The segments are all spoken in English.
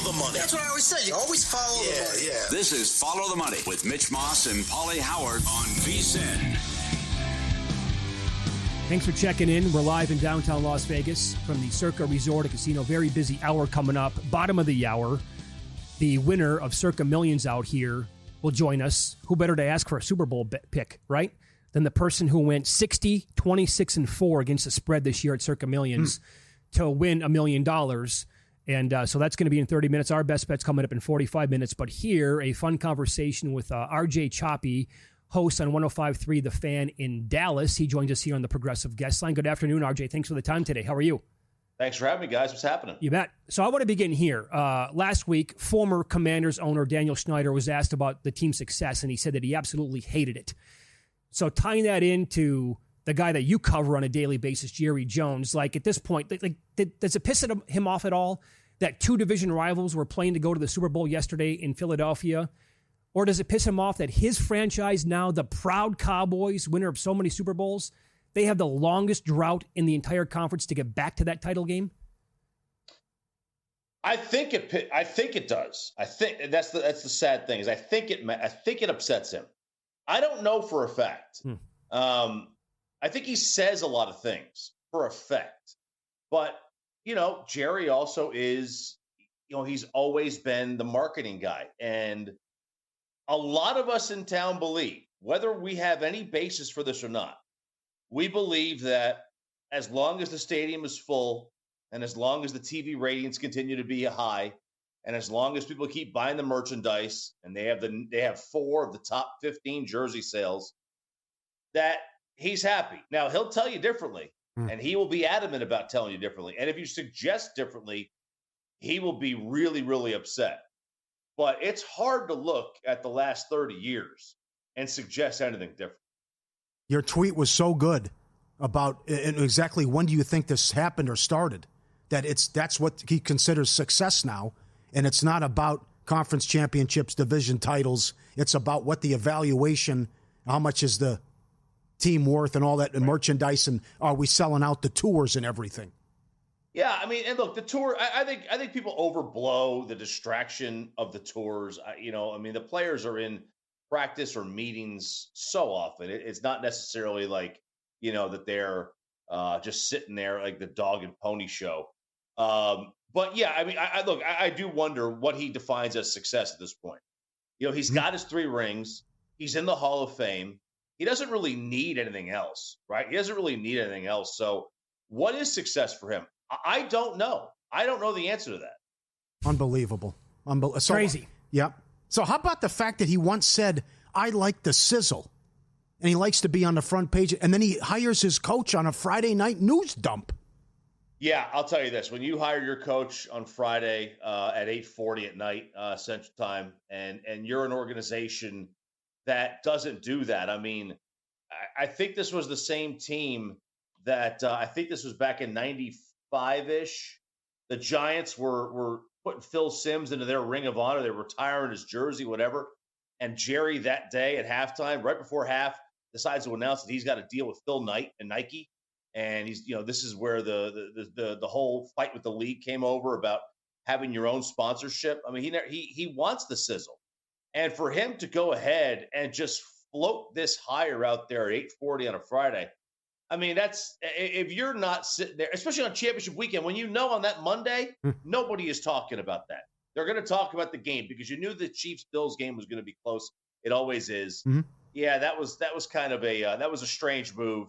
the money. That's what I always say. You always follow the money. Yeah. This is Follow the Money with Mitch Moss and Pauly Howard on VSiN. Thanks for checking in. We're live in downtown Las Vegas from the Circa Resort and Casino. Very busy hour coming up. Bottom of the hour, the winner of Circa Millions out here will join us. Who better to ask for a Super Bowl pick, right, than the person who went 60, 26, and 4 against the spread this year at Circa Millions to win $1 million. And so that's going to be in 30 minutes. Our best bet's coming up in 45 minutes. But here, a fun conversation with RJ Choppy, host on 105.3 The Fan in Dallas. He joins us here on the Progressive Guest Line. Good afternoon, RJ. Thanks for the time today. How are you? Thanks for having me, guys. What's happening? You bet. So I want to begin here. Last week, former Commanders owner Daniel Skubal was asked about the team's success, and he said that he absolutely hated it. So tying that into the guy that you cover on a daily basis, Jerry Jones, like at this point, does it piss him off at all that two division rivals were playing to go to the Super Bowl yesterday in Philadelphia? Or does it piss him off that his franchise now, the proud Cowboys, winner of so many Super Bowls, they have the longest drought in the entire conference to get back to that title game? I think it does. I think that's the sad thing is I think it upsets him. I don't know for a fact. I think he says a lot of things for effect, but Jerry also is, he's always been the marketing guy, and a lot of us in town believe, whether we have any basis for this or not, we believe that as long as the stadium is full and as long as the TV ratings continue to be high and as long as people keep buying the merchandise and they have 4 of the top 15 jersey sales, that he's happy. Now, he'll tell you differently, and he will be adamant about telling you differently. And if you suggest differently, he will be really, really upset. But it's hard to look at the last 30 years and suggest anything different. Your tweet was so good about exactly when do you think this happened or started, that's what he considers success now. And it's not about conference championships, division titles. It's about what the evaluation, how much is the team worth and all that, and merchandise, and are we selling out the tours and everything? Yeah, I mean, and look, the tour, I think people overblow the distraction of the tours. The players are in practice or meetings so often. It's not necessarily like, that they're just sitting there like the dog and pony show. But yeah, I mean, I do wonder what he defines as success at this point. He's got his 3 rings. He's in the Hall of Fame. He doesn't really need anything else, right? He doesn't really need anything else. So what is success for him? I don't know. I don't know the answer to that. Unbelievable. Crazy. Yeah. So how about the fact that he once said, I like the sizzle, and he likes to be on the front page, and then he hires his coach on a Friday night news dump? Yeah, I'll tell you this. When you hire your coach on Friday at 8:40 at night Central Time, and you're an organization that doesn't do that, I mean, I think this was the same team that I think this was back in 95-ish. The Giants were putting Phil Simms into their Ring of Honor. They were retiring his jersey, whatever. And Jerry that day at halftime, right before half, decides to announce that he's got a deal with Phil Knight and Nike. And he's, this is where the whole fight with the league came over about having your own sponsorship. I mean, he wants the sizzle. And for him to go ahead and just float this higher out there at 8:40 on a Friday, I mean, that's if you're not sitting there, especially on championship weekend, when on that Monday, nobody is talking about that. They're going to talk about the game because you knew the Chiefs-Bills game was going to be close. It always is. Mm-hmm. Yeah, that was kind of that was a strange move.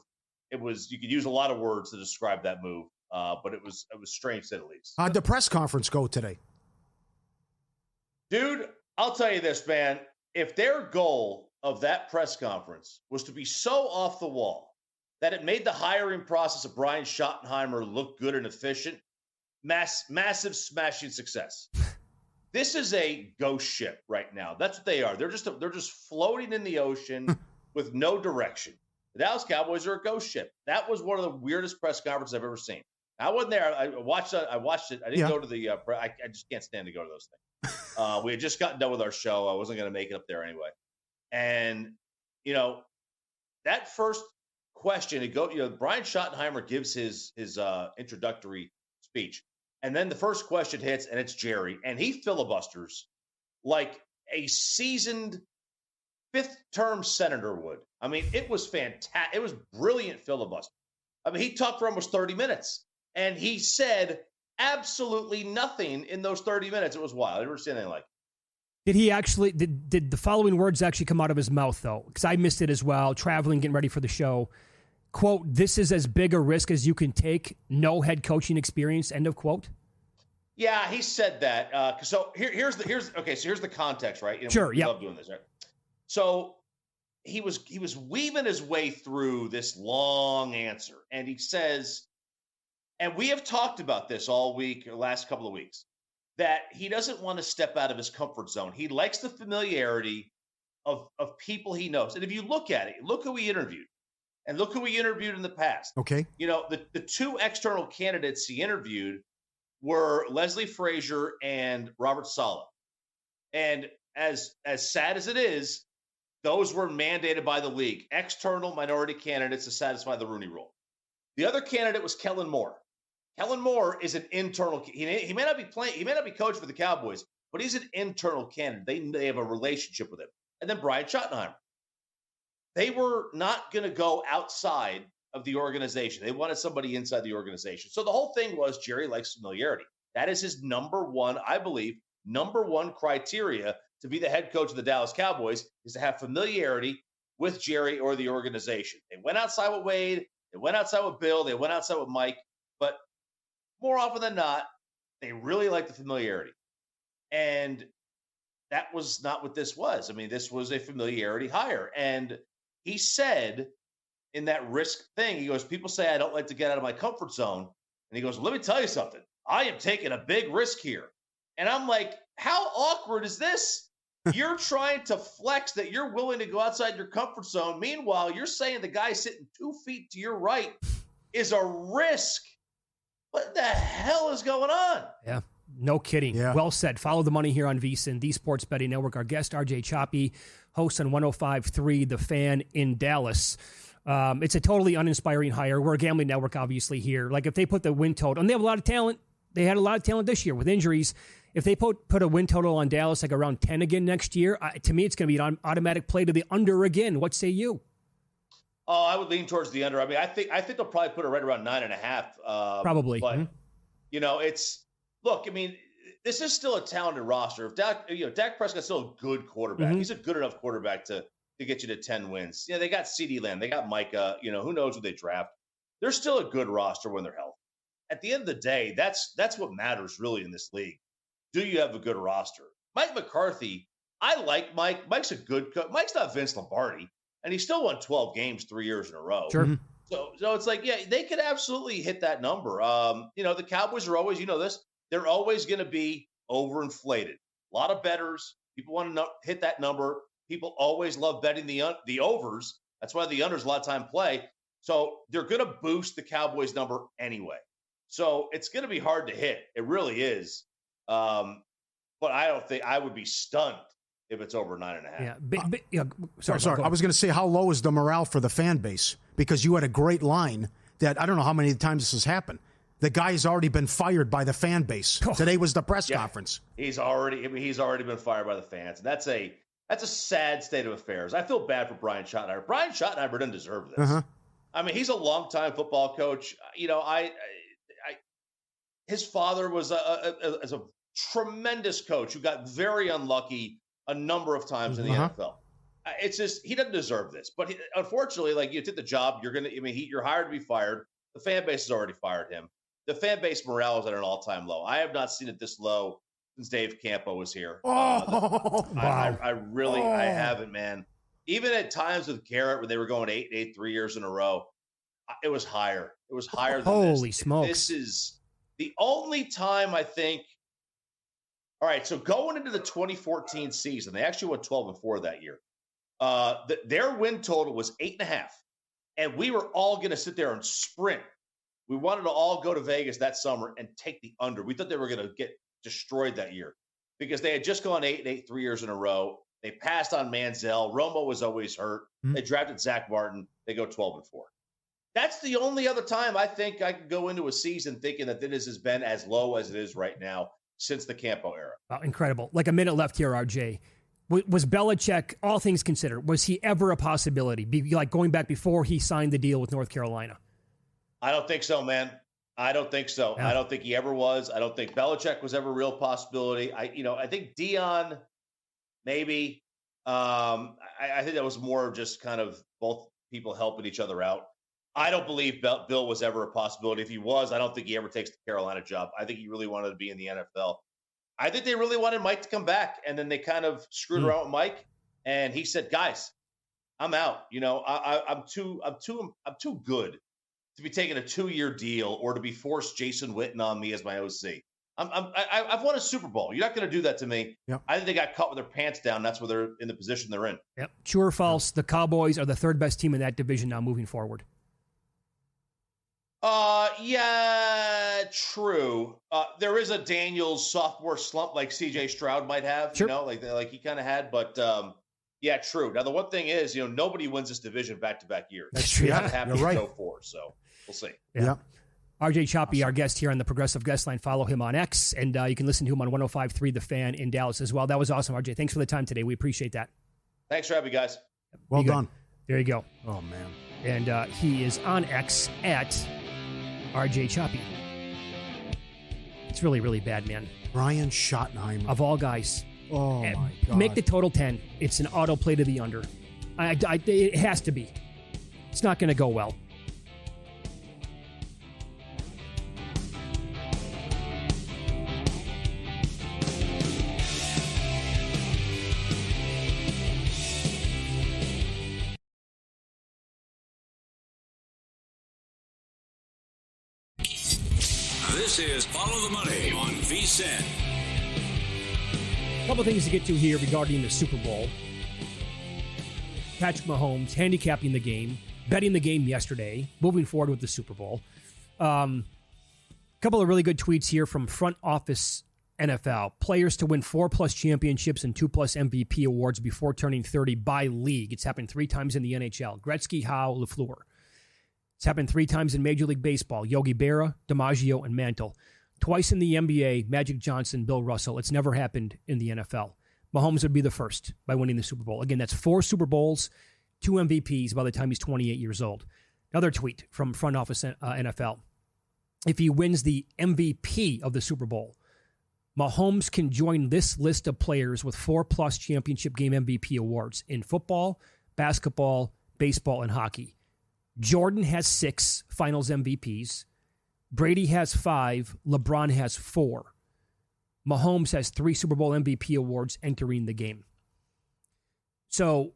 You could use a lot of words to describe that move, but it was strange, to say the least. How'd the press conference go today? Dude, I'll tell you this, man. If their goal of that press conference was to be so off the wall that it made the hiring process of Brian Schottenheimer look good and efficient, massive smashing success. This is a ghost ship right now. That's what they are. They're just floating in the ocean with no direction. The Dallas Cowboys are a ghost ship. That was one of the weirdest press conferences I've ever seen. I wasn't there. I watched it. I didn't go to the I just can't stand to go to those things. We had just gotten done with our show. I wasn't going to make it up there anyway. And, that first question, Brian Schottenheimer gives his introductory speech. And then the first question hits, and it's Jerry, and he filibusters like a seasoned fifth-term senator would. I mean, it was fantastic. It was brilliant filibuster. I mean, he talked for almost 30 minutes, and he said absolutely nothing in those 30 minutes. It was wild. I never seen anything like it. Did he actually, did the following words actually come out of his mouth, though? Because I missed it as well, traveling, getting ready for the show. Quote, "This is as big a risk as you can take. No head coaching experience," end of quote. Yeah, he said that. So here's the context, right? You know, sure, we love doing this, right? So he was weaving his way through this long answer, and he says, and we have talked about this all week, or last couple of weeks, that he doesn't want to step out of his comfort zone. He likes the familiarity of people he knows. And if you look at it, look who he interviewed, and look who he interviewed in the past. Okay. You know, the two external candidates he interviewed were Leslie Frazier and Robert Saleh. And as sad as it is, those were mandated by the league, external minority candidates to satisfy the Rooney Rule. The other candidate was Kellen Moore. Kellen Moore is an internal. He may not be playing. He may not be coaching for the Cowboys, but he's an internal candidate. They have a relationship with him. And then Brian Schottenheimer. They were not going to go outside of the organization. They wanted somebody inside the organization. So the whole thing was Jerry likes familiarity. That is his number one criteria to be the head coach of the Dallas Cowboys, is to have familiarity with Jerry or the organization. They went outside with Wade. They went outside with Bill. They went outside with Mike. But more often than not, they really like the familiarity. And that was not what this was. I mean, this was a familiarity hire. And he said in that risk thing, he goes, people say I don't like to get out of my comfort zone. And he goes, let me tell you something. I am taking a big risk here. And I'm like, how awkward is this? You're trying to flex that you're willing to go outside your comfort zone. Meanwhile, you're saying the guy sitting 2 feet to your right is a risk. What the hell is going on? Yeah, no kidding. Yeah. Well said. Follow the money here on VSiN, the Sports Betting Network. Our guest, RJ Choppy, host on 105.3 The Fan in Dallas. It's a totally uninspiring hire. We're a gambling network, obviously, here. Like, if they put the win total, and they have a lot of talent. They had a lot of talent this year with injuries. If they put a win total on Dallas, like around 10 again next year, to me, it's going to be an automatic play to the under again. What say you? Oh, I would lean towards the under. I mean, I think they'll probably put it right around 9.5. Probably. But, you know, look, I mean, this is still a talented roster. If Dak Prescott's still a good quarterback. He's a good enough quarterback to get you to 10 wins. Yeah, they got CeeDee Lamb. They got Micah. You know, who knows who they draft. They're still a good roster when they're healthy. At the end of the day, that's what matters really in this league. Do you have a good roster? Mike McCarthy, I like Mike. Mike's a good coach. Mike's not Vince Lombardi, and he still won 12 games 3 years in a row. Sure. So it's like, yeah, they could absolutely hit that number. You know, the Cowboys are always, you know this, they're always going to be overinflated. A lot of bettors. People want to hit that number. People always love betting the overs. That's why the unders a lot of time play. So they're going to boost the Cowboys number anyway. So it's going to be hard to hit. It really is. But I don't think I would be stunned if it's over 9.5. Yeah. Sorry. I was going to say, how low is the morale for the fan base? Because you had a great line that I don't know how many times this has happened. The guy's already been fired by the fan base. Today was the press conference. He's already been fired by the fans. And that's a sad state of affairs. I feel bad for Brian Schottenheimer. Brian Schottenheimer doesn't deserve this. I mean, he's a longtime football coach. You know, his father was a tremendous coach who got very unlucky a number of times in the NFL. It's just, he doesn't deserve this. But unfortunately, like, you did the job. You're hired to be fired. The fan base has already fired him. The fan base morale is at an all-time low. I have not seen it this low since Dave Campo was here. Wow. I haven't, man. Even at times with Garrett, when they were going 8-8 3 years in a row, it was higher. It was higher than this. Holy smokes. This is the only time I think. All right, so going into the 2014 season, they actually went 12-4 that year. Their win total was 8.5, and we were all going to sit there and sprint. We wanted to all go to Vegas that summer and take the under. We thought they were going to get destroyed that year because they had just gone 8-8 3 years in a row. They passed on Manziel. Romo was always hurt. They drafted Zach Martin. They go 12-4. That's the only other time I think I could go into a season thinking that this has been as low as it is right now since the Campo era. Wow, incredible. Like a minute left here, RJ. Was Belichick, all things considered, was he ever a possibility? Like going back before he signed the deal with North Carolina? I don't think so, man. I don't think so. Yeah. I don't think he ever was. I don't think Belichick was ever a real possibility. I think Dion, maybe. I think that was more just kind of both people helping each other out. I don't believe Bill was ever a possibility. If he was, I don't think he ever takes the Carolina job. I think he really wanted to be in the NFL. I think they really wanted Mike to come back, and then they kind of screwed around with Mike, and he said, "Guys, I'm out. I'm too good to be taking a 2-year deal or to be forced Jason Witten on me as my OC. I've won a Super Bowl. You're not going to do that to me." Yep. I think they got caught with their pants down. That's where they're in the position they're in. Yep. True or false? The Cowboys are the third best team in that division now moving forward. Yeah, true. There is a Daniels sophomore slump like CJ Stroud might have, sure. Like he kind of had, but yeah, true. Now the one thing is, nobody wins this division back-to-back years. That's true. You're happy to go for, so we'll see. Yeah. RJ Choppy, our guest here on the Progressive Guest Line. Follow him on X, and you can listen to him on 105.3 The Fan in Dallas as well. That was awesome, RJ. Thanks for the time today. We appreciate that. Thanks for having me, guys. Well done. There you go. Oh, man. And he is on X at RJ Choppy. It's really, really bad, man. Brian Schottenheimer. Of all guys. Oh, my God. Make the total 10. It's an autoplay to the under. It has to be. It's not going to go well. This is Follow the Money on VSiN. A couple things to get to here regarding the Super Bowl. Patrick Mahomes handicapping the game, betting the game yesterday, moving forward with the Super Bowl. A couple of really good tweets here from Front Office NFL. Players to win 4+ championships and 2+ MVP awards before turning 30 by league. It's happened 3 times in the NHL. Gretzky, Howe, LaFleur. It's happened 3 times in Major League Baseball. Yogi Berra, DiMaggio, and Mantle. Twice in the NBA, Magic Johnson, Bill Russell. It's never happened in the NFL. Mahomes would be the first by winning the Super Bowl. Again, that's 4 Super Bowls, 2 MVPs by the time he's 28 years old. Another tweet from Front Office NFL. If he wins the MVP of the Super Bowl, Mahomes can join this list of players with 4+ championship game MVP awards in football, basketball, baseball, and hockey. Jordan has 6 finals MVPs. Brady has 5. LeBron has 4. Mahomes has 3 Super Bowl MVP awards entering the game. So,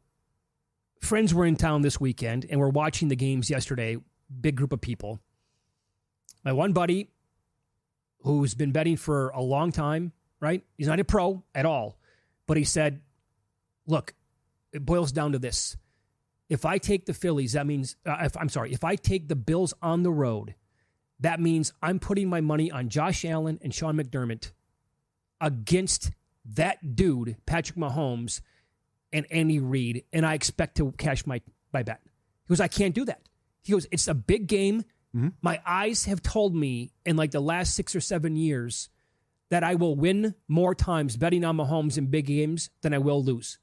friends were in town this weekend, and we're watching the games yesterday. Big group of people. My one buddy, who's been betting for a long time, right? He's not a pro at all. But he said, look, it boils down to this. If I take the Phillies, that means, if I take the Bills on the road, that means I'm putting my money on Josh Allen and Sean McDermott against that dude, Patrick Mahomes, and Andy Reid, and I expect to cash my bet. He goes, I can't do that. He goes, it's a big game. Mm-hmm. My eyes have told me in like the last 6 or 7 years that I will win more times betting on Mahomes in big games than I will lose.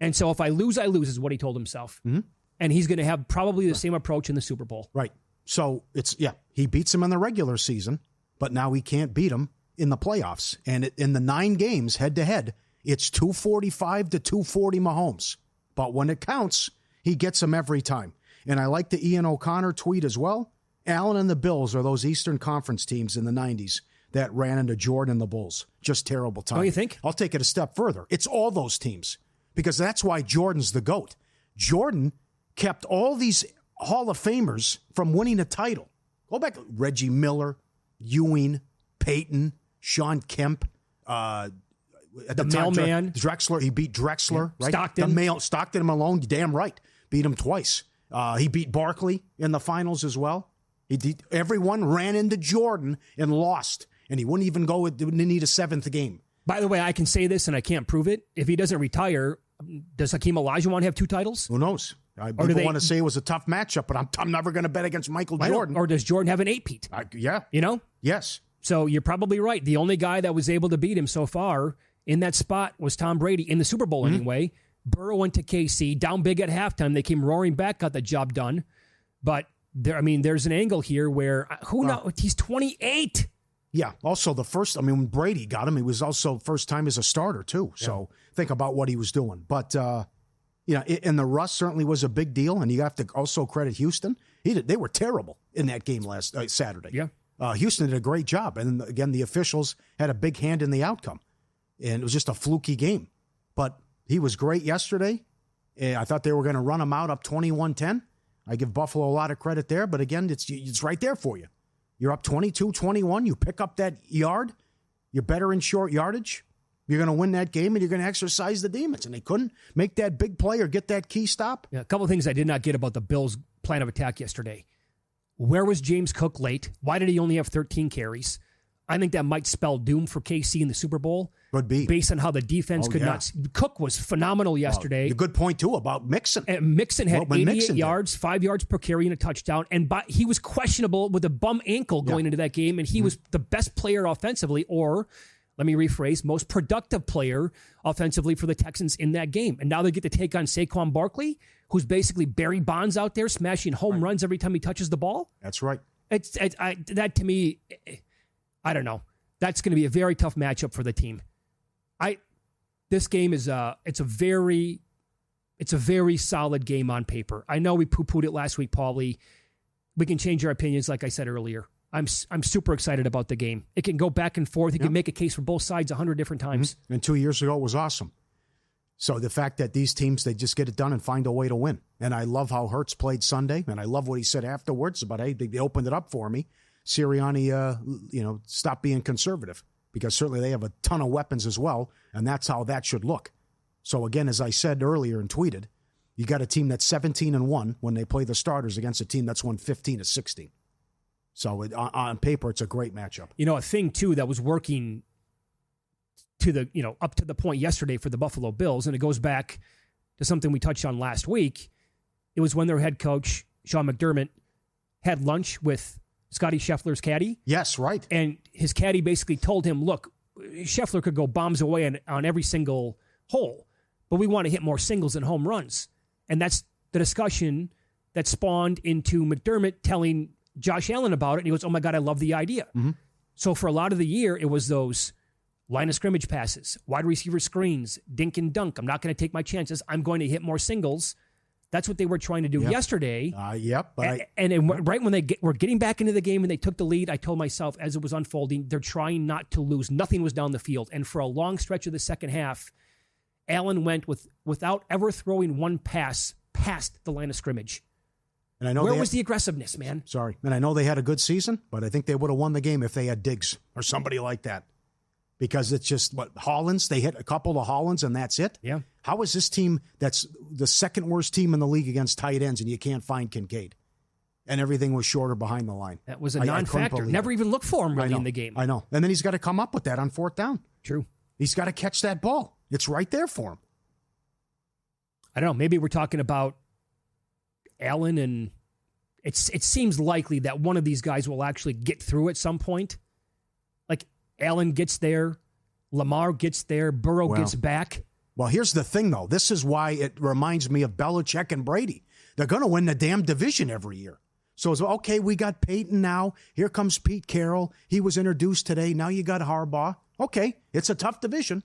And so if I lose, I lose, is what he told himself. Mm-hmm. And he's going to have probably the same approach in the Super Bowl. Right. So he beats him in the regular season, but now he can't beat him in the playoffs. And in the 9 games head-to-head, it's 245 to 240 Mahomes. But when it counts, he gets them every time. And I like the Ian O'Connor tweet as well. Allen and the Bills are those Eastern Conference teams in the 90s that ran into Jordan and the Bulls. Just terrible time. Oh, you think? I'll take it a step further. It's all those teams. Because that's why Jordan's the GOAT. Jordan kept all these Hall of Famers from winning a title. Go back to Reggie Miller, Ewing, Peyton, Sean Kemp, the mailman. Drexler. He beat Drexler, right? Stockton. Stockton and Malone, damn right. Beat him twice. He beat Barkley in the finals as well. Everyone ran into Jordan and lost. And he wouldn't even didn't need a 7th game. By the way, I can say this and I can't prove it. If he doesn't retire, does Hakeem Olajuwon have 2 titles? Who knows? People want to say it was a tough matchup, but I'm never going to bet against Michael Jordan. Or does Jordan have an 8-peat? Yeah. You know? Yes. So you're probably right. The only guy that was able to beat him so far in that spot was Tom Brady, in the Super Bowl anyway. Burrow went to KC, down big at halftime. They came roaring back, got the job done. But there's an angle here where, who knows? He's 28. Yeah. Also, when Brady got him, he was also first time as a starter, too. So think about what he was doing. But, and the rust certainly was a big deal. And you have to also credit Houston. They were terrible in that game last Saturday. Yeah. Houston did a great job. And again, the officials had a big hand in the outcome. And it was just a fluky game. But he was great yesterday. I thought they were going to run him out up 21-10. I give Buffalo a lot of credit there. But again, it's right there for you. You're up 22-21. You pick up that yard. You're better in short yardage. You're going to win that game, and you're going to exercise the demons. And they couldn't make that big play or get that key stop. Yeah, a couple of things I did not get about the Bills' plan of attack yesterday. Where was James Cook late? Why did he only have 13 carries? I think that might spell doom for KC in the Super Bowl. Could be. Based on how the defense could not. Cook was phenomenal yesterday. A good point, too, about Mixon. Mixon had 88 yards, 5 yards per carry and a touchdown. And he was questionable with a bum ankle going into that game, and he was the best player offensively, or, let me rephrase, most productive player offensively for the Texans in that game. And now they get to take on Saquon Barkley, who's basically Barry Bonds out there smashing home runs every time he touches the ball. That's right. That, to me, I don't know. That's going to be a very tough matchup for the team. This game is it's a very solid game on paper. I know we poo-pooed it last week, Pauly. We can change our opinions, like I said earlier. I'm super excited about the game. It can go back and forth. It can make a case for both sides 100 different times. And 2 years ago, it was awesome. So the fact that these teams, they just get it done and find a way to win. And I love how Hurts played Sunday, and I love what he said afterwards about, hey, they opened it up for me. Sirianni, stopped being conservative, because certainly they have a ton of weapons as well, and that's how that should look. So again, as I said earlier and tweeted, you got a team that's 17-1 when they play the starters against a team that's won 15-16. So on paper, it's a great matchup. A thing too that was working to the up to the point yesterday for the Buffalo Bills, and it goes back to something we touched on last week. It was when their head coach Sean McDermott had lunch with Scotty Scheffler's caddy. Yes, right. And his caddy basically told him, look, Scheffler could go bombs away on every single hole, but we want to hit more singles and home runs. And that's the discussion that spawned into McDermott telling Josh Allen about it. And he goes, oh my God, I love the idea. Mm-hmm. So for a lot of the year, it was those line of scrimmage passes, wide receiver screens, dink and dunk. I'm not going to take my chances. I'm going to hit more singles. That's what they were trying to do yesterday. Right when they were getting back into the game and they took the lead, I told myself as it was unfolding, they're trying not to lose. Nothing was down the field. And for a long stretch of the second half, Allen went without ever throwing one pass past the line of scrimmage. And I know where was the aggressiveness, man? Sorry. And I know they had a good season, but I think they would have won the game if they had Diggs or somebody like that. Because it's just, Hollins, they hit a couple of Hollins and that's it? Yeah. How is this team that's the second worst team in the league against tight ends and you can't find Kincaid? And everything was shorter behind the line. That was a non-factor. Never even looked for him really in the game. I know. And then he's got to come up with that on fourth down. True. He's got to catch that ball. It's right there for him. I don't know. Maybe we're talking about Allen, and it seems likely that one of these guys will actually get through at some point. Like Allen gets there, Lamar gets there, Burrow gets back. Well, here's the thing, though. This is why it reminds me of Belichick and Brady. They're going to win the damn division every year. So it's, okay, we got Peyton now. Here comes Pete Carroll. He was introduced today. Now you got Harbaugh. Okay, it's a tough division.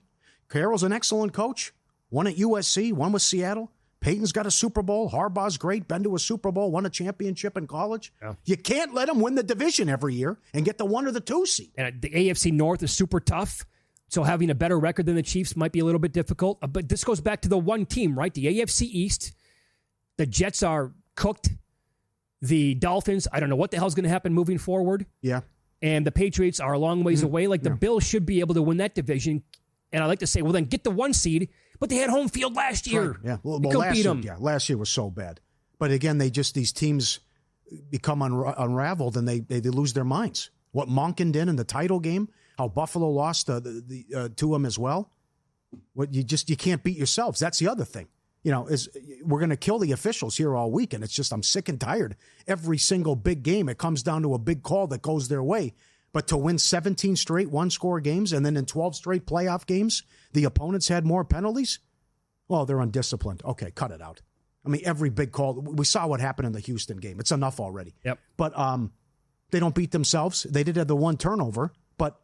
Carroll's an excellent coach. One at USC, one with Seattle. Peyton's got a Super Bowl. Harbaugh's great. Been to a Super Bowl, won a championship in college. Yeah. You can't let them win the division every year and get the 1 or the 2 seed. And the AFC North is super tough. So having a better record than the Chiefs might be a little bit difficult. But this goes back to the one team, right? The AFC East. The Jets are cooked. The Dolphins, I don't know what the hell's going to happen moving forward. Yeah. And the Patriots are a long ways away. Like the Bills should be able to win that division. And I like to say, well, then get the 1 seed. But they had home field last year. Right. Yeah. Well, last year was so bad. But again, these teams become unraveled and they lose their minds. What Monken did in the title game, how Buffalo lost to them as well. You can't beat yourselves. That's the other thing. we're going to kill the officials here all week. And it's just, I'm sick and tired. Every single big game, it comes down to a big call that goes their way. But to win 17 straight one-score games and then in 12 straight playoff games, the opponents had more penalties? Well, they're undisciplined. Okay, cut it out. I mean, every big call, we saw what happened in the Houston game. It's enough already. Yep. But they don't beat themselves. They did have the one turnover, but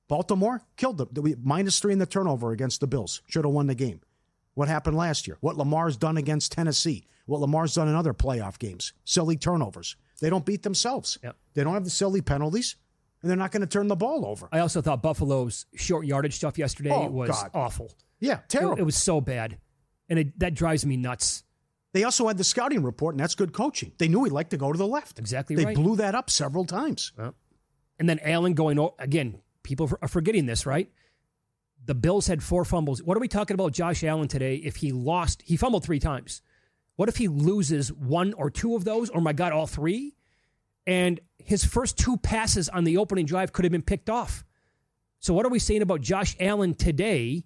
Baltimore killed them. -3 in the turnover against the Bills. Should have won the game. What happened last year? What Lamar's done against Tennessee. What Lamar's done in other playoff games. Silly turnovers. They don't beat themselves. Yep. They don't have the silly penalties, and they're not going to turn the ball over. I also thought Buffalo's short yardage stuff yesterday was awful. Yeah, terrible. It was so bad, and that drives me nuts. They also had the scouting report, and that's good coaching. They knew he'd like to go to the left. Exactly they right. They blew that up several times. And then Allen going, again, people are forgetting this, right? The Bills had 4 fumbles. What are we talking about Josh Allen today? If he fumbled 3 times. What if he loses 1 or 2 of those? Or, my God, all 3? And his first 2 passes on the opening drive could have been picked off. So what are we saying about Josh Allen today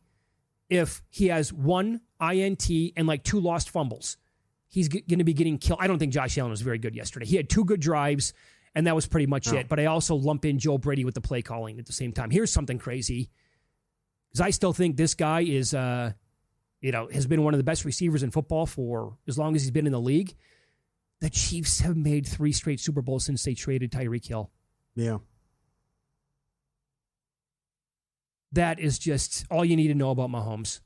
if he has 1 INT and 2 lost fumbles? He's going to be getting killed. I don't think Josh Allen was very good yesterday. He had 2 good drives, and that was pretty much it. But I also lump in Joe Brady with the play calling at the same time. Here's something crazy. Because I still think this guy is, has been one of the best receivers in football for as long as he's been in the league. The Chiefs have made 3 straight Super Bowls since they traded Tyreek Hill. Yeah. That is just all you need to know about Mahomes.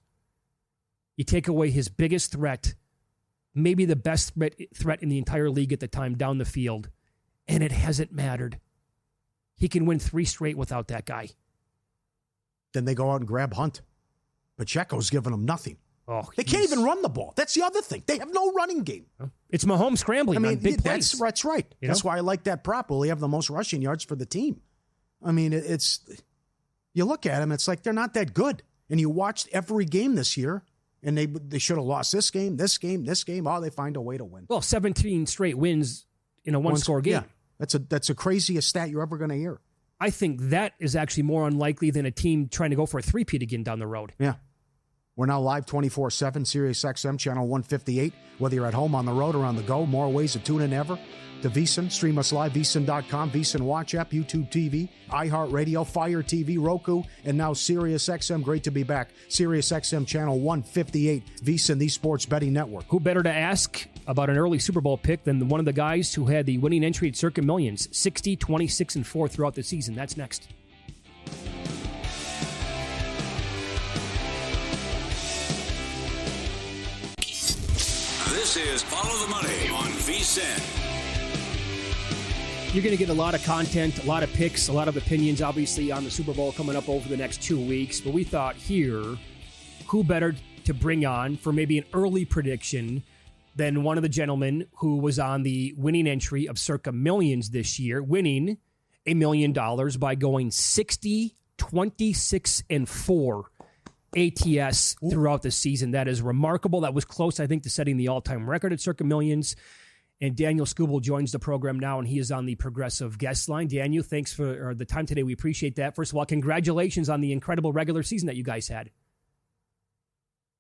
You take away his biggest threat, maybe the best threat in the entire league at the time down the field, and it hasn't mattered. He can win 3 straight without that guy. Then they go out and grab Hunt. Pacheco's giving them nothing. Oh, they can't even run the ball. That's the other thing. They have no running game. It's Mahomes scrambling on big plays. That's right. That's why I like that prop. Will he have the most rushing yards for the team? I mean, you look at him, it's like they're not that good. And you watched every game this year, and they should have lost this game. Oh, they find a way to win. Well, 17 straight wins in a one-score game. Yeah, that's the craziest stat you're ever going to hear. I think that is actually more unlikely than a team trying to go for a 3-peat again down the road. Yeah. We're now live 24/7, Sirius XM, channel 158. Whether you're at home, on the road, or on the go, more ways to tune in ever. To VSiN, stream us live, VSiN.com, VSiN Watch app, YouTube TV, iHeartRadio, Fire TV, Roku, and now Sirius XM. Great to be back. Sirius XM, channel 158, VSiN, the Sports Betting Network. Who better to ask about an early Super Bowl pick than one of the guys who had the winning entry at Circa Millions, 60, 26, and 4 throughout the season. That's next. This is Follow the Money on VSiN. You're going to get a lot of content, a lot of picks, a lot of opinions, obviously, on the Super Bowl coming up over the next 2 weeks. But we thought here, who better to bring on for maybe an early prediction than one of the gentlemen who was on the winning entry of Circa Millions this year, winning $1 million by going 60, 26, and 4 ATS throughout the season. That is remarkable. That was close, I think, to setting the all-time record at Circa Millions. And Daniel Skubal joins the program now, and he is on the Progressive guest line. Daniel, thanks for the time today. We appreciate that. First of all, congratulations on the incredible regular season that you guys had.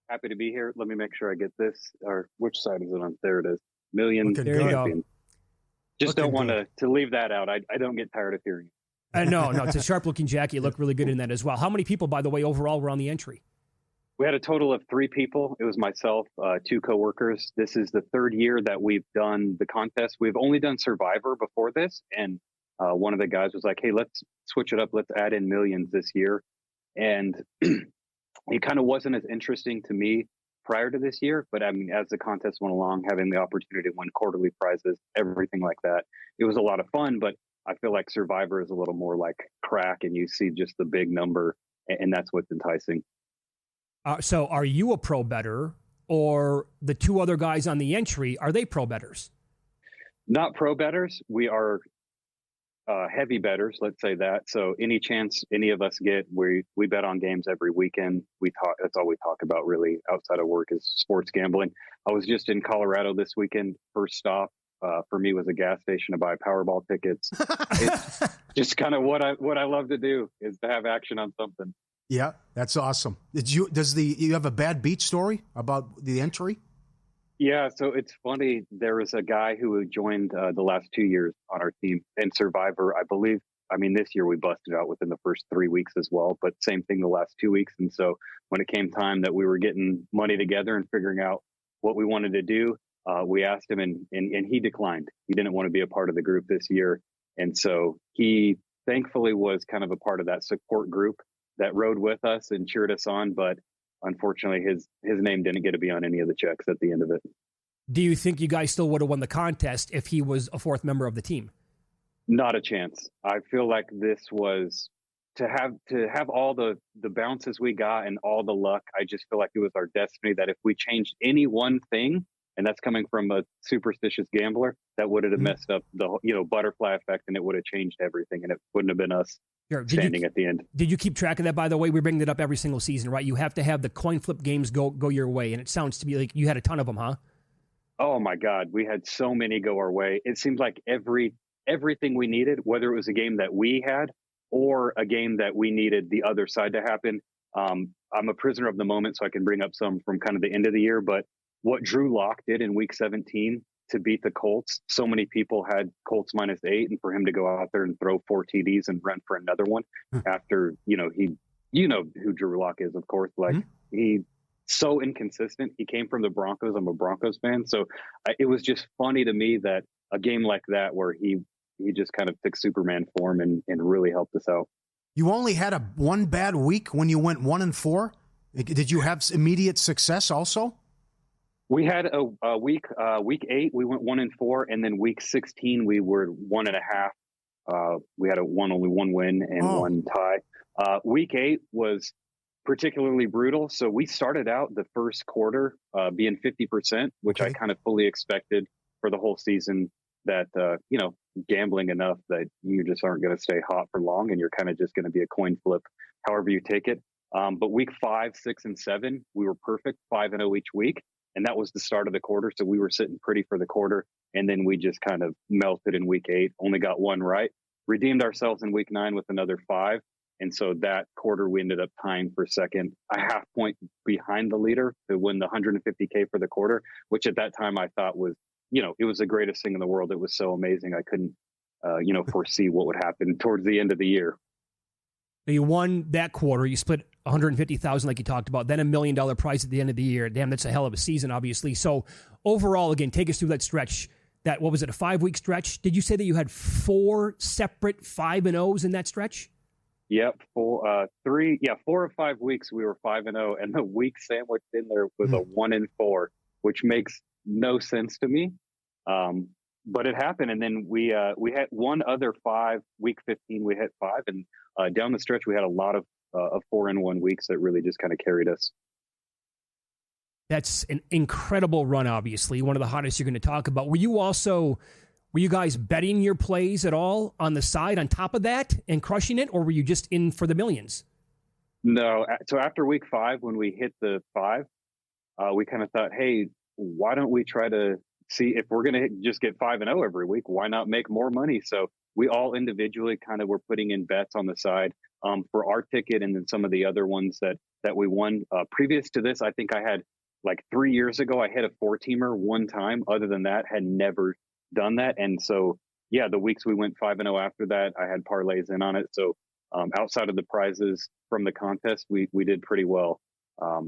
Happy to be here. Let me make sure I get this. Or which side is it on? There it is. Million. There you go. Just don't want to leave that out. I don't get tired of hearing it. No, it's a sharp-looking jacket. You look really good in that as well. How many people, by the way, overall were on the entry? We had a total of 3 people. It was myself, 2 coworkers. This is the 3rd year that we've done the contest. We've only done Survivor before this, and one of the guys was like, hey, let's switch it up. Let's add in Millions this year. And it kind of wasn't as interesting to me prior to this year, but I mean, as the contest went along, having the opportunity to win quarterly prizes, everything like that, it was a lot of fun, but I feel like Survivor is a little more like crack, and you see just the big number, and that's what's enticing. So are you a pro bettor, or the 2 other guys on the entry, are they pro bettors? Not pro bettors. We are heavy bettors, let's say that. So any chance any of us get, we bet on games every weekend. That's all we talk about really outside of work is sports gambling. I was just in Colorado this weekend. First stop for me was a gas station to buy Powerball tickets. It's just kind of what I love to do, is to have action on something. Yeah, that's awesome. You have a bad beat story about the entry? Yeah, so it's funny. There was a guy who joined the last 2 years on our team in Survivor, I believe. I mean, this year we busted out within the first 3 weeks as well, but same thing the last 2 weeks. And so when it came time that we were getting money together and figuring out what we wanted to do, we asked him and he declined. He didn't want to be a part of the group this year. And so he thankfully was kind of a part of that support group that rode with us and cheered us on. But unfortunately, his name didn't get to be on any of the checks at the end of it. Do you think you guys still would have won the contest if he was a fourth member of the team? Not a chance. I feel like this was to have all the bounces we got and all the luck. I just feel like it was our destiny that if we changed any one thing, and that's coming from a superstitious gambler, that would have messed up the butterfly effect, and it would have changed everything, and it wouldn't have been us standing at the end. Did you keep track of that, by the way? We bring that up every single season, right? You have to have the coin flip games go your way, and it sounds to me like you had a ton of them, huh? Oh my God, we had so many go our way. It seemed like everything we needed, whether it was a game that we had or a game that we needed the other side to happen. I'm a prisoner of the moment, so I can bring up some from kind of the end of the year, but what Drew Lock did in week 17 to beat the Colts, so many people had Colts -8, and for him to go out there and throw 4 TDs and run for another one after, who Drew Lock is, of course, he's so inconsistent. He came from the Broncos. I'm a Broncos fan. So it was just funny to me that a game like that where he just kind of took Superman form and really helped us out. You only had one bad week when you went 1-4. Did you have immediate success also? We had a week 8, we went 1-4, and then week 16 we were 1.5. We had only one win and one tie. Week 8 was particularly brutal. So we started out the first quarter being 50%, which I kind of fully expected for the whole season. That gambling enough that you just aren't going to stay hot for long, and you're kind of just going to be a coin flip, however you take it. But week 5, 6, and 7, we were perfect, 5-0 each week. And that was the start of the quarter. So we were sitting pretty for the quarter. And then we just kind of melted in week 8, only got one right, redeemed ourselves in week 9 with another 5. And so that quarter, we ended up tying for second, a half point behind the leader to win the $150K for the quarter, which at that time I thought was, it was the greatest thing in the world. It was so amazing. I couldn't, foresee what would happen towards the end of the year. You won that quarter. You split $150,000 like you talked about, then $1 million prize at the end of the year. Damn, that's a hell of a season, obviously. So overall, again, take us through that stretch. What was it, a 5-week stretch? Did you say that you had 4 separate 5-0s in that stretch? Yep, 4 or 5 weeks we were 5-0, and the week sandwiched in there was a 1-4, which makes no sense to me. But it happened, and then we had one other 5. Week 15 we hit 5, and down the stretch we had a lot of 4-1 weeks that really just kind of carried us. That's an incredible run, obviously, one of the hottest you're going to talk about. Were you guys betting your plays at all on the side on top of that and crushing it, or were you just in for the millions? No. So after week 5, when we hit the 5, we kind of thought, hey, why don't we try to see if we're going to just get 5-0 every week? Why not make more money? So we all individually kind of were putting in bets on the side for our ticket, and then some of the other ones that we won. Previous to this, I think I had 3 years ago, I hit a 4-teamer one time. Other than that, had never done that. And so, the weeks we went 5-0 after that, I had parlays in on it. So outside of the prizes from the contest, we did pretty well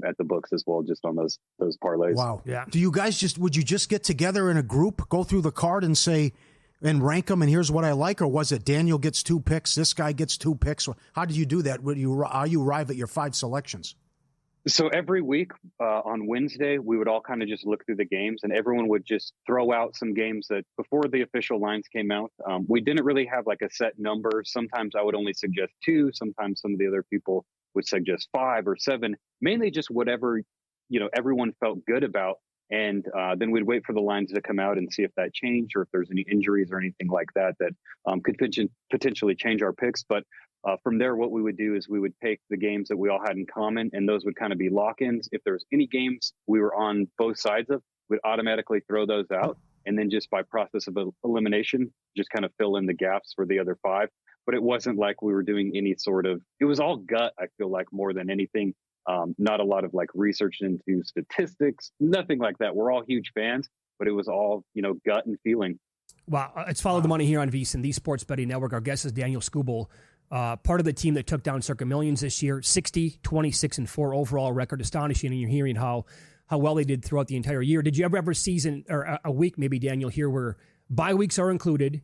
at the books as well, just on those parlays. Wow. Yeah. Do you guys would you just get together in a group, go through the card and say, and rank them, and here's what I like? Or was it Daniel gets 2 picks, this guy gets 2 picks? How did you do that? How you arrive at your 5 selections? So every week on Wednesday, we would all kind of just look through the games, and everyone would just throw out some games that before the official lines came out. We didn't really have a set number. Sometimes I would only suggest 2. Sometimes some of the other people would suggest 5 or 7, mainly just whatever, everyone felt good about. And then we'd wait for the lines to come out and see if that changed, or if there's any injuries or anything like that could potentially change our picks. But from there, what we would do is we would take the games that we all had in common, and those would kind of be lock-ins. If there was any games we were on both sides of, we'd automatically throw those out. and then just by process of elimination, just kind of fill in the gaps for the other 5. But it wasn't like we were doing any sort of, it was all gut, I feel like, more than anything. Not a lot of like research into statistics, nothing like that. We're all huge fans, but it was all, gut and feeling. Wow. It's Follow the Money here on VSiN, the Sports Betting Network. Our guest is Daniel Skubal, part of the team that took down Circa Millions this year, 60-26-4 overall record. Astonishing, and you're hearing how well they did throughout the entire year. Did you ever have a season or a week, maybe, Daniel, here where bye weeks are included?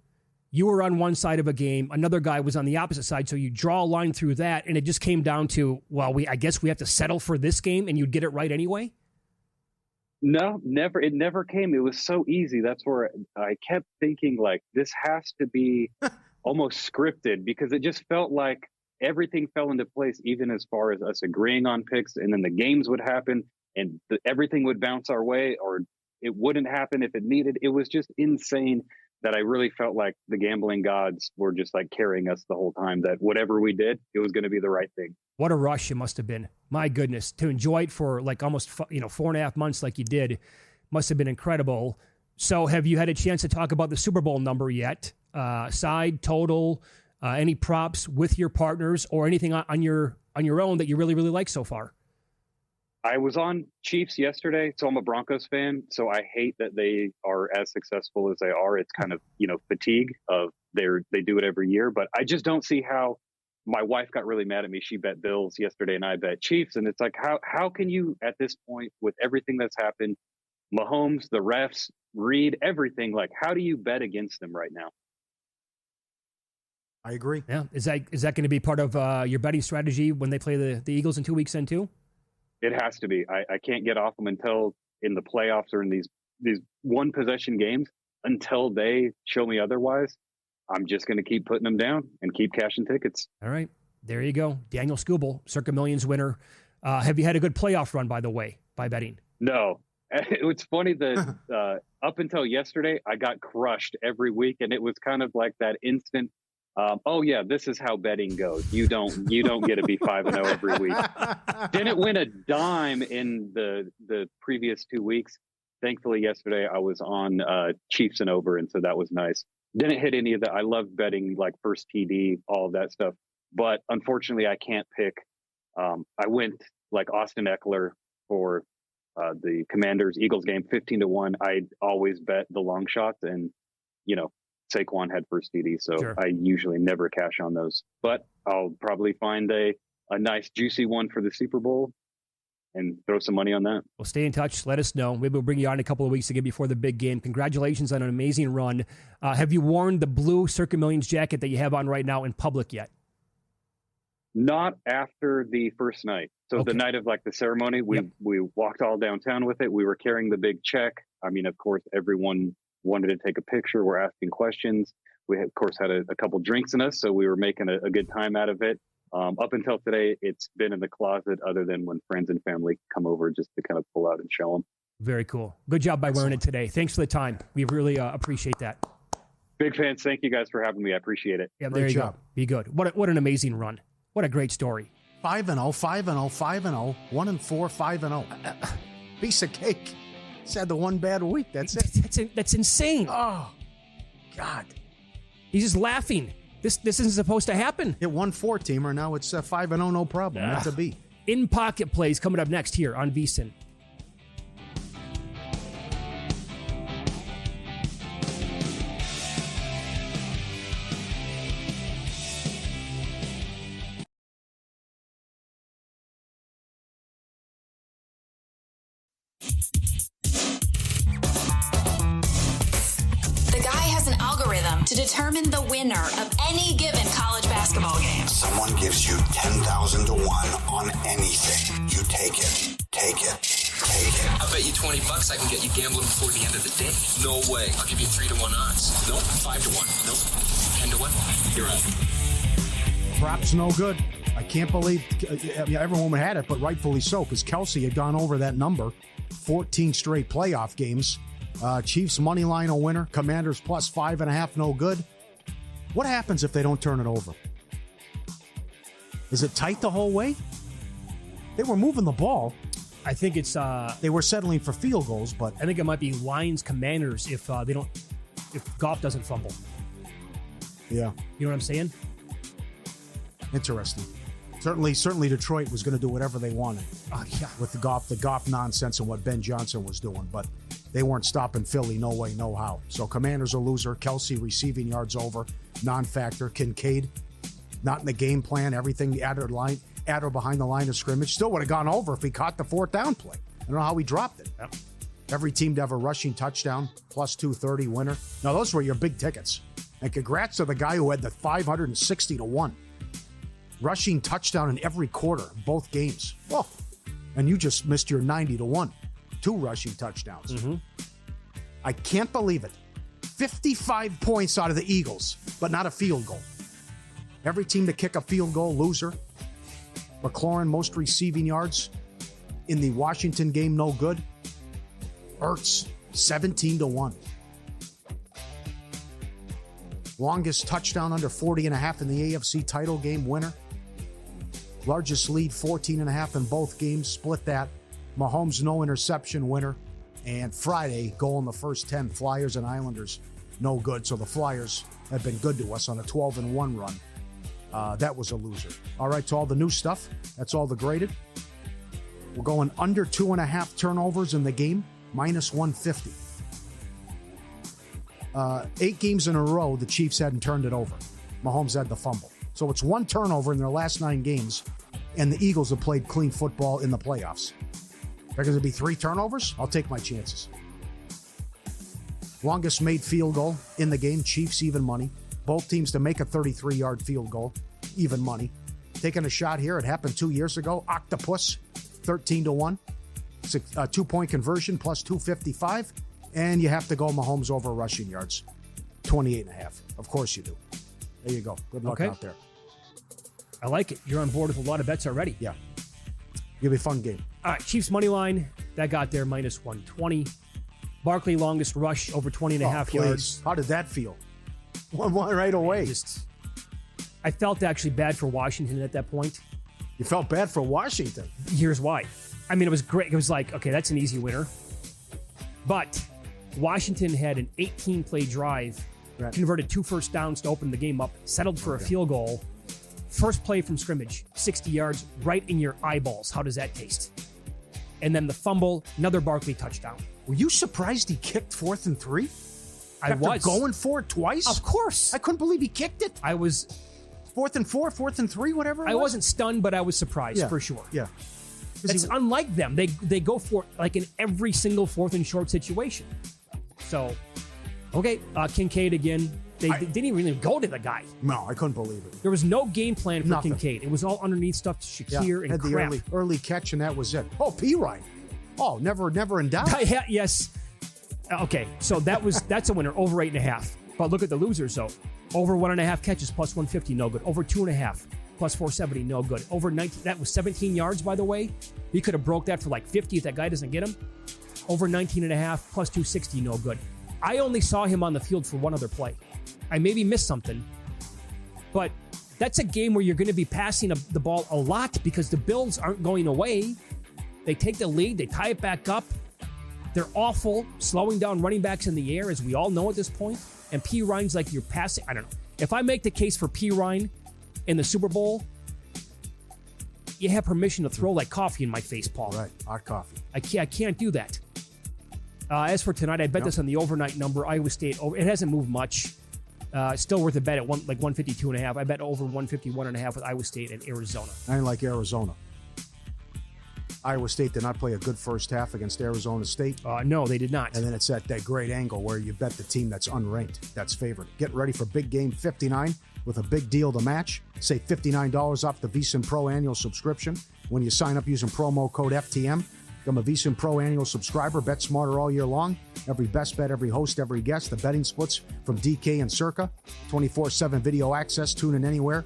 You were on one side of a game, another guy was on the opposite side, so you draw a line through that, and it just came down to, I guess we have to settle for this game, and you'd get it right anyway? No, never. It never came. It was so easy. That's where I kept thinking, like, this has to be almost scripted, because it just felt like everything fell into place, even as far as us agreeing on picks, and then the games would happen, and everything would bounce our way, or it wouldn't happen if it needed. It was just insane that I really felt like the gambling gods were just like carrying us the whole time, that whatever we did, it was going to be the right thing. What a rush it must have been. My goodness, to enjoy it for like almost 4.5 months like you did must have been incredible. So have you had a chance to talk about the Super Bowl number yet? Side, total, any props with your partners, or anything on your own that you really, really like so far? I was on Chiefs yesterday, so I'm a Broncos fan. So I hate that they are as successful as they are. It's kind of, fatigue of they do it every year. But I just don't see how. My wife got really mad at me. She bet Bills yesterday and I bet Chiefs. And it's like, how can you, at this point, with everything that's happened, Mahomes, the refs, Reed, everything, like, how do you bet against them right now? I agree. Yeah. Is that going to be part of your betting strategy when they play the Eagles in 2 weeks then too? It has to be. I can't get off them until in the playoffs or in these one possession games until they show me otherwise. I'm just going to keep putting them down and keep cashing tickets. All right. There you go. Daniel Skubal, Circa Millions winner. Have you had a good playoff run, by the way, by betting? No. It's funny that up until yesterday, I got crushed every week. And it was kind of like that instant, this is how betting goes. You don't get to be 5-0 every week. Didn't win a dime in the previous 2 weeks. Thankfully, yesterday I was on Chiefs and over, and so that was nice. Didn't hit any of that. I love betting, like first TD, all of that stuff. But unfortunately, I can't pick. I went like Austin Eckler for the Commanders-Eagles game, 15-1. I always bet the long shots, and, Saquon had first TD, so sure. I usually never cash on those. But I'll probably find a nice, juicy one for the Super Bowl and throw some money on that. Well, stay in touch. Let us know. Maybe we'll bring you on in a couple of weeks again before the big game. Congratulations on an amazing run. Have you worn the blue Circa Millions jacket that you have on right now in public yet? Not after the first night. So okay. The night of like the ceremony, we walked all downtown with it. We were carrying the big check. I mean, of course, everyone wanted to take a picture. We're asking questions. We, of course, had a couple drinks in us, so we were making a good time out of it. Up until today, it's been in the closet other than when friends and family come over just to kind of pull out and show them. Very cool. Good job by wearing it today. Thanks for the time. We really appreciate that. Big fans. Thank you guys for having me. I appreciate it. Yeah, there you go. Be good. What an amazing run. What a great story. 5-0, 5-0, 5-0, 1-4, 5-0. Piece of cake. It's had the one bad week. That's it. That's insane. Oh, God. He's just laughing. This isn't supposed to happen. It won 4-teamer. Now it's 5-0, no problem. That's a B. In pocket plays coming up next here on VSiN. To determine the winner of any given college basketball game. Someone gives you 10,000 to 1 on anything. You take it. Take it. Take it. I'll bet you $20 I can get you gambling before the end of the day. No way. I'll give you 3 to 1 odds. Nope. 5 to 1. Nope. 10 to 1. You're out. Props no good. I can't believe everyone had it, but rightfully so, because Kelsey had gone over that number. 14 straight playoff games. Chiefs money line a winner. Commanders plus 5.5, no good. What happens if they don't turn it over? Is it tight the whole way? They were moving the ball. I think it's They were settling for field goals, but I think it might be Lions Commanders if Goff doesn't fumble. yeah, You know what I'm saying? interesting. Certainly Detroit was going to do whatever they wanted Yeah. with the Goff nonsense and what Ben Johnson was doing, but they weren't stopping Philly, no way, no how. So Commanders a loser. Kelsey receiving yards over, non-factor. Kincaid not in the game plan. Everything Adder behind the line of scrimmage still would have gone over if he caught the fourth down play. I don't know how he dropped it. Yep. Every team to have a rushing touchdown, plus 230 winner. Now those were your big tickets. And congrats to the guy who had the 560-1 rushing touchdown in every quarter, both games. Oh, and you just missed your 90-1, 2 rushing touchdowns. Mm-hmm. I can't believe it. 55 points out of the Eagles, but not a field goal. Every team to kick a field goal, loser. McLaurin, most receiving yards in the Washington game, no good. Ertz, 17-1. Longest touchdown under 40.5 in the AFC title game, winner. Largest lead, 14.5 in both games, split that. Mahomes, no interception, winner. And Friday, goal in the first 10, Flyers and Islanders, no good. So the Flyers have been good to us on a 12-1 run. That was a loser. All right, to all the new stuff, that's all the graded. We're going under 2.5 turnovers in the game, minus 150. 8 games in a row, the Chiefs hadn't turned it over. Mahomes had the fumble. So it's 1 turnover in their last 9 games, and the Eagles have played clean football in the playoffs. They're going to be 3 turnovers? I'll take my chances. Longest made field goal in the game, Chiefs even money. Both teams to make a 33-yard field goal, even money. Taking a shot here, it happened 2 years ago. Octopus, 13-1. 2-point conversion plus 255. And you have to go Mahomes over rushing yards, 28.5. Of course you do. There you go. Good luck out there. I like it. You're on board with a lot of bets already. Yeah. It'll be a fun game. All right, Chiefs money line, that got there, minus 120. Barkley longest rush over 20.5 yards. How did that feel? One right away. I felt actually bad for Washington at that point. You felt bad for Washington? Here's why. I mean, it was great. It was like, okay, that's an easy winner. But Washington had an 18-play drive, converted 2 first downs to open the game up, settled for a field goal. First play from scrimmage, 60 yards, right in your eyeballs. How does that taste? And then the fumble, another Barkley touchdown. Were you surprised he kicked 4th and 3? I was. Going for it twice? Of course. I couldn't believe he kicked it. I was. 4th and 4, 4th and 3, whatever it was? I wasn't stunned, but I was surprised for sure. Yeah. It's unlike them. They go for it like in every single 4th and short situation. So, okay, Kincaid again. They didn't even really go to the guy. No, I couldn't believe it. There was no game plan for Nothing. Kincaid. It was all underneath stuff to Shakir and had crap. the early catch, and that was it. Oh, P-Ryan. Oh, never in doubt. Yes. Okay, so that's a winner, over 8.5. But look at the losers, though. Over 1.5 catches, plus 150, no good. Over 2.5, plus 470, no good. Over 19, that was 17 yards, by the way. He could have broke that for like 50 if that guy doesn't get him. Over 19.5, plus 260, no good. I only saw him on the field for one other play. I maybe missed something. But that's a game where you're going to be passing the ball a lot because the Bills aren't going away. They take the lead, they tie it back up. They're awful, slowing down running backs in the air, as we all know at this point. And P. Ryan's like you're passing. I don't know. If I make the case for P. Ryan in the Super Bowl, you have permission to throw like coffee in my face, Paul. Right, hot coffee. I can't do that. As for tonight, I bet this on the overnight number. Iowa State, it hasn't moved much. Still worth a bet at 152.5. I bet over 151.5 with Iowa State and Arizona. I didn't like Arizona. Iowa State did not play a good first half against Arizona State. No, they did not. And then it's at that great angle where you bet the team that's unranked, that's favored. Get ready for Big Game 59 with a big deal to match. Save $59 off the VSiN Pro annual subscription when you sign up using promo code FTM. Become a VSiN Pro annual subscriber. Bet smarter all year long. Every best bet, every host, every guest. The betting splits from DK and Circa. 24/7 video access. Tune in anywhere.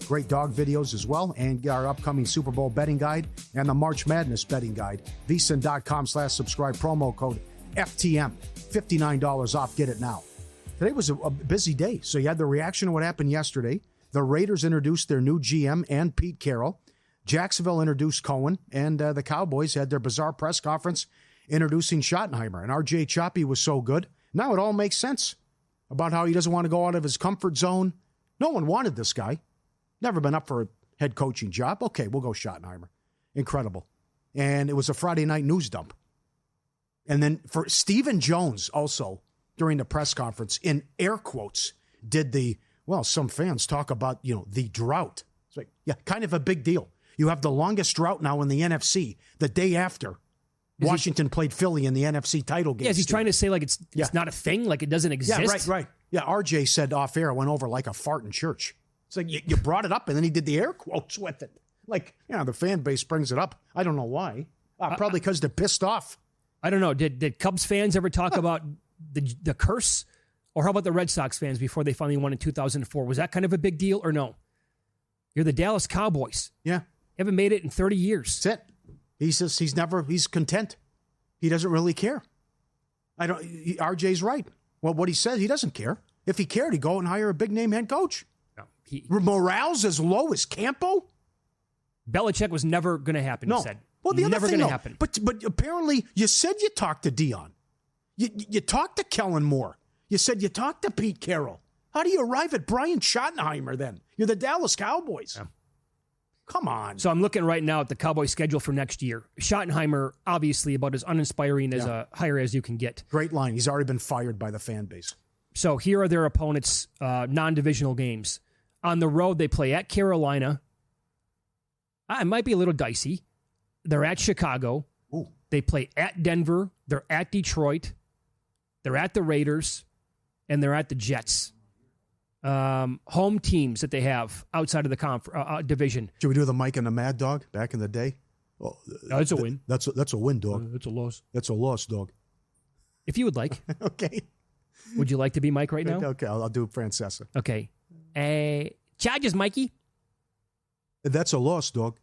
Great dog videos as well. And our upcoming Super Bowl betting guide and the March Madness betting guide. VSiN.com/subscribe. Promo code FTM. $59 off. Get it now. Today was a busy day. So you had the reaction to what happened yesterday. The Raiders introduced their new GM and Pete Carroll. Jacksonville introduced Cohen, and the Cowboys had their bizarre press conference introducing Schottenheimer. And RJ Choppy was so good. Now it all makes sense about how he doesn't want to go out of his comfort zone. No one wanted this guy. Never been up for a head coaching job. Okay, we'll go Schottenheimer. Incredible. And it was a Friday night news dump. And then for Stephen Jones also, during the press conference, in air quotes, did some fans talk about, the drought. It's like, yeah, kind of a big deal. You have the longest drought now in the NFC the day after Washington played Philly in the NFC title game. Yeah, is he trying to say like it's not a thing, like it doesn't exist? Yeah, right. Yeah, RJ said off air, went over like a fart in church. It's like you brought it up, and then he did the air quotes with it. Like, the fan base brings it up. I don't know why. Probably because they're pissed off. I don't know. Did Cubs fans ever talk about the curse? Or how about the Red Sox fans before they finally won in 2004? Was that kind of a big deal or no? You're the Dallas Cowboys. Yeah. Haven't made it in 30 years. That's it. He's content. He doesn't really care. RJ's right. Well, what he says, he doesn't care. If he cared, he'd go and hire a big-name head coach. No, morale's as low as Campo? Belichick was never going to happen, he said. Well, the never other thing, going to happen. But apparently, you said you talked to Dion. You talked to Kellen Moore. You said you talked to Pete Carroll. How do you arrive at Brian Schottenheimer then? You're the Dallas Cowboys. Yeah. Come on. So I'm looking right now at the Cowboys schedule for next year. Schottenheimer, obviously, about as uninspiring as a hire as you can get. Great line. He's already been fired by the fan base. So here are their opponents' non-divisional games. On the road, they play at Carolina. It might be a little dicey. They're at Chicago. Ooh. They play at Denver. They're at Detroit. They're at the Raiders. And they're at the Jets. Home teams that they have outside of the division. Should we do the Mike and the Mad Dog back in the day? Oh, that's a win. That's a win, dog. That's a loss. That's a loss, dog. If you would like. Okay. Would you like to be Mike right now? Okay, I'll do Francesa. Okay. Chargers, Mikey. That's a loss, dog.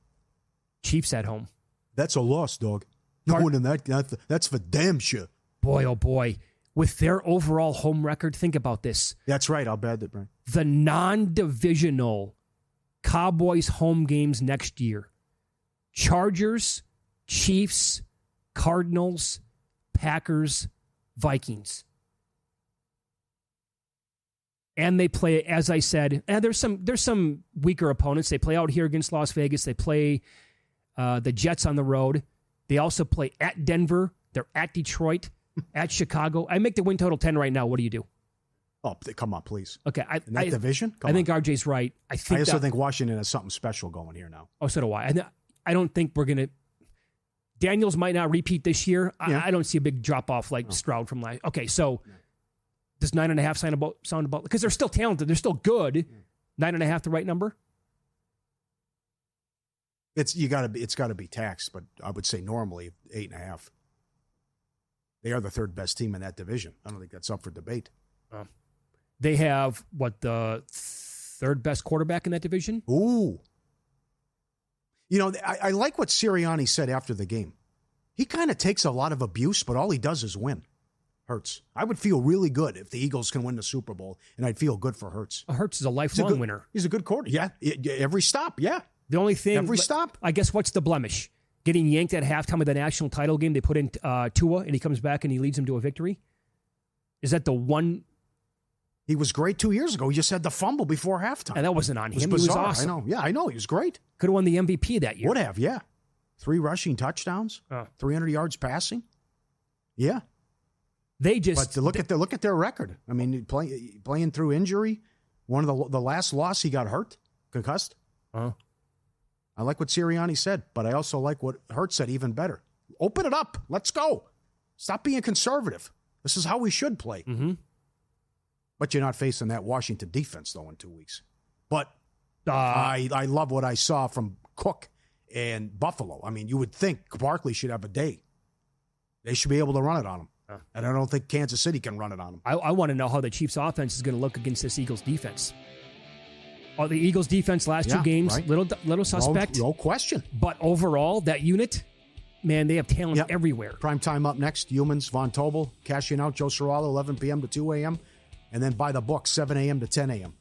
Chiefs at home. That's a loss, dog. No one in that's for damn sure. Boy, oh boy. With their overall home record, think about this. That's right. I'll bet that, Brian. The non-divisional Cowboys home games next year. Chargers, Chiefs, Cardinals, Packers, Vikings. And they play, as I said, and there's some weaker opponents. They play out here against Las Vegas. They play the Jets on the road. They also play at Denver. They're at Detroit. At Chicago. I make the win total 10 right now. What do you do? Oh, come on, please. Okay. In that division? I think RJ's right. I also think Washington has something special going here now. Oh, so do I. I don't think we're going to... Daniels might not repeat this year. Yeah. I don't see a big drop-off like Stroud from last... Okay, so does 9.5 sound about... Because they're still talented. They're still good. 9.5 the right number? It's got to be taxed, but I would say normally 8.5. They are the third best team in that division. I don't think that's up for debate. They have, the third best quarterback in that division? Ooh. I like what Sirianni said after the game. He kind of takes a lot of abuse, but all he does is win. Hurts. I would feel really good if the Eagles can win the Super Bowl, and I'd feel good for Hurts. Hurts is a lifelong winner. He's a good quarterback. Yeah, every stop, yeah. The only thing... Every stop. I guess what's the blemish? Getting yanked at halftime of the national title game, they put in Tua, and he comes back and he leads them to a victory? Is that the one? He was great 2 years ago. He just had the fumble before halftime. And that wasn't on him. It was bizarre. He was awesome. I know. Yeah, I know. He was great. Could have won the MVP that year. Would have, yeah. 3 rushing touchdowns, 300 yards passing. Yeah. But look at their record. I mean, playing through injury. One of the last loss, he got hurt, concussed. I like what Sirianni said, but I also like what Hurts said even better. Open it up. Let's go. Stop being conservative. This is how we should play. Mm-hmm. But you're not facing that Washington defense, though, in 2 weeks. But I love what I saw from Cook and Buffalo. I mean, you would think Barkley should have a day. They should be able to run it on him. And I don't think Kansas City can run it on him. I want to know how the Chiefs' offense is going to look against this Eagles defense. The Eagles' defense last 2 games, right. little suspect. No question. But overall, that unit, man, they have talent everywhere. Prime time up next. Humans, Von Tobel, cashing out Joe Serralo, 11 p.m. to 2 a.m. And then by the book, 7 a.m. to 10 a.m.